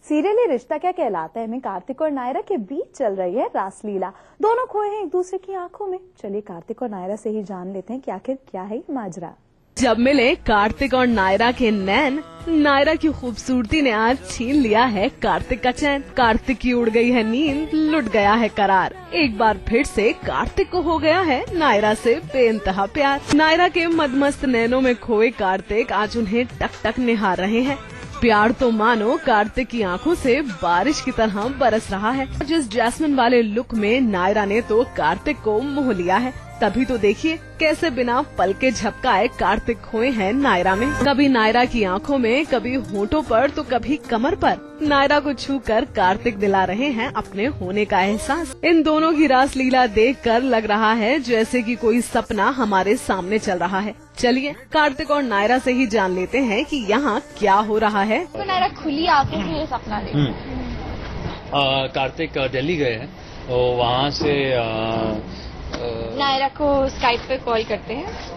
Serial रिश्ता क्या कहलाता है में कार्तिक और नायरा के बीच चल रही है रासलीला। दोनों खोए हैं एक दूसरे की आंखों में। चलिए कार्तिक और नायरा से ही जान लेते हैं कि आखिर क्या है माजरा। जब मिले कार्तिक और नायरा के नैन, नायरा की खूबसूरती ने आज छीन लिया है कार्तिक का चैन। कार्तिक की उड़ गई है नींद, लुट गया है करार। एक बार फिर से कार्तिक को हो गया है नायरा से बेइंतहा प्यार। नायरा के मदमस्त नैनों में खोए कार्तिक आज उन्हें टक टक निहार रहे हैं। प्यार तो मानो कार्तिक की आंखों से बारिश की तरह बरस रहा है। जिस जैस्मिन वाले लुक में नायरा ने तो कार्तिक को मोह लिया है, तभी तो देखिए कैसे बिना पल के झपकाए कार्तिक खोए हैं नायरा में। कभी नायरा की आंखों में, कभी होठों पर तो कभी कमर पर। नायरा को छूकर कार्तिक दिला रहे हैं अपने होने का एहसास। इन दोनों की रासलीला देखकर लग रहा है जैसे कि कोई सपना हमारे सामने चल रहा है। चलिए कार्तिक और नायरा से ही जान लेते हैं कि यहाँ क्या हो रहा है। तो नायरा खुली आंखों से ये सपना देख। कार्तिक दिल्ली गए हैं और वहाँ से नायरा को स्काइप पे कॉल करते हैं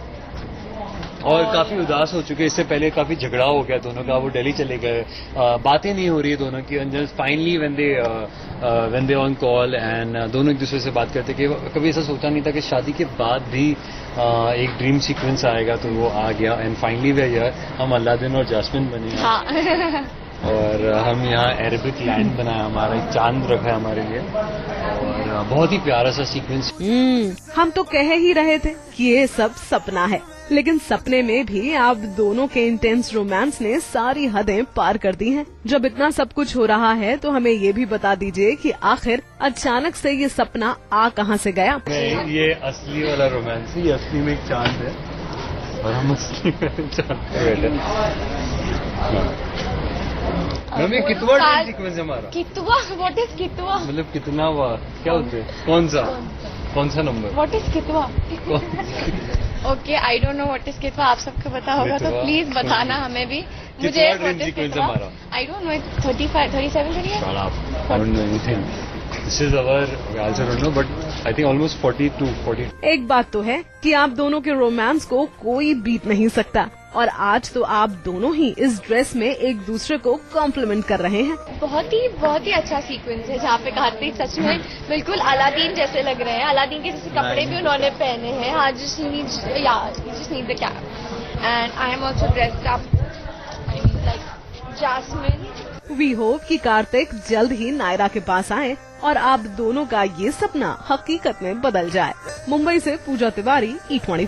और काफी उदास हो चुके हैं। इससे पहले काफी झगड़ा हो गया दोनों का, वो दिल्ली चले गए, बातें नहीं हो रही है दोनों की। And just finally when they on call and दोनों एक दूसरे से बात करते कि कभी ऐसा सोचा नहीं था कि शादी के बाद भी एक ड्रीम सीक्वेंस आएगा, तो वो आ गया। एंड फाइनली वे हियर, हम अलादीन और जैस्मिन बने हैं। हाँ। और हम यहाँ अरेबिक लैंड बनाया, हमारा एक चांद रखा है हमारे लिए और बहुत ही प्यारा सा सीक्वेंस। हम तो कह ही रहे थे कि ये सब सपना है, लेकिन सपने में भी आप दोनों के इंटेंस रोमांस ने सारी हदें पार कर दी हैं। जब इतना सब कुछ हो रहा है तो हमें ये भी बता दीजिए कि आखिर अचानक से ये सपना आ कहां से गया। ये असली वाला रोमांस, ये असली में एक चांद है और हम असली में चांद पे बैठे। मम्मी कितवा ड्रीम सीक्वेंस है हमारा? कितवा? व्हाट इज कितवा? मतलब कितना हुआ, क्या होते हैं, कौन सा नंबर? व्हाट इज कितवा? Okay, I don't know what is कितवा। आप सबको पता होगा तो प्लीज बताना हमें भी। मुझे ड्रीम सीक्वेंस हमारा आई डोंट नो, 35 37 करिए। I don't know anything. This is our, I also don't know, but I think almost 40. एक बात तो है कि आप दोनों के रोमांस को कोई बीत नहीं सकता, और आज तो आप दोनों ही इस ड्रेस में एक दूसरे को कॉम्प्लीमेंट कर रहे हैं। बहुत ही अच्छा सीक्वेंस है जहाँ पे कार्तिक सच में बिल्कुल अलादीन जैसे लग रहे हैं। अलादीन के जैसे कपड़े भी उन्होंने पहने हैं। हाँ, just need the cap and I am also dressed up like Jasmine. We hope कि कार्तिक जल्द ही नायरा के पास आए और आप दोनों का ये सपना हकीकत में बदल जाए। मुंबई से पूजा तिवारी, E24।